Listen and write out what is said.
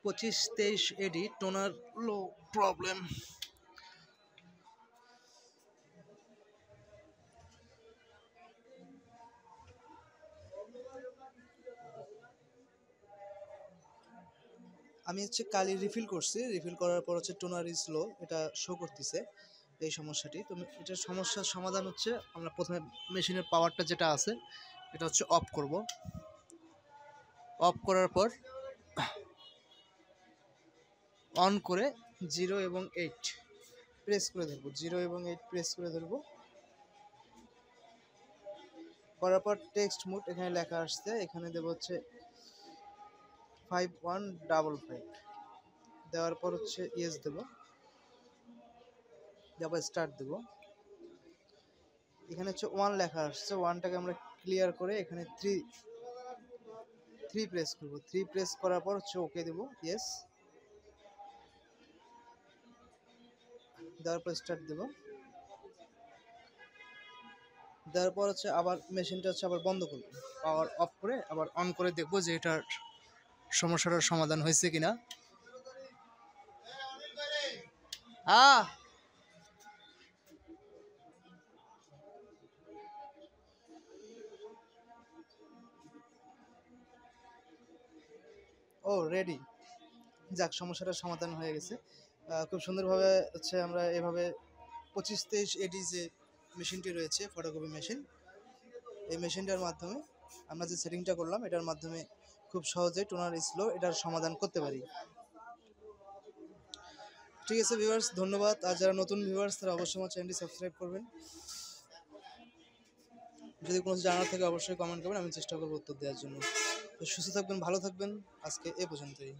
2523 এডি toner লো problem. আমি কালি refill করছি, refill করার পর টোনার ইজ লো এটা শো করতেছে এই সমস্যাটি। তো এটার সমস্যার সমাধান আমরা প্রথমে মেশিনের পাওয়ারটা যেটা আছে এটা অফ করব। অফ করার পর অন করে 0 এবং 8 প্রেস করে ধরবো, 0 এবং 8 প্রেস করে ধরবো। করার পর টেক্সট মোড এখানে লেখা আসছে, এখানে দেবো 5155, দেওয়ার পর ইয়েস দেবো, তারপর স্টার্ট দেবো। এখানে 1 লেখা আসছে, 1টাকে আমরা ক্লিয়ার করে এখানে 3 প্রেস করব। 3 প্রেস করার পর ওকে দেবো, ইয়েস দেওয়ার পর স্টার্ট দেবো। দেওয়ার পর আবার মেশিনটা আবার বন্ধ করবো, পাওয়ার অফ করে আবার অন করে দেখবো যে এটার সমস্যাটার সমাধান হয়েছে কিনা। ও রেডি, যাক সমস্যাটার সমাধান হয়ে গেছে। খুব সুন্দরভাবে আমরা এভাবে 2523 এডি যে মেশিনটি রয়েছে ফটোকপি মেশিন, এই মেশিনটার মাধ্যমে আমরা যে সেটিংটা করলাম এটার মাধ্যমে খুব সহজে টোনার স্লো এটার সমাধান করতে পারি। ঠিক আছে ভিউয়ার্স, ধন্যবাদ। আর যারা নতুন ভিউয়ার্স তারা অবশ্যই আমার চ্যানেলটি সাবস্ক্রাইব করবেন। যদি কোনো জানার থাকে অবশ্যই কমেন্ট করবেন, আমি চেষ্টা করবো উত্তর দেওয়ার জন্য। তো সুস্থ থাকবেন, ভালো থাকবেন, আজকে এ পর্যন্তই।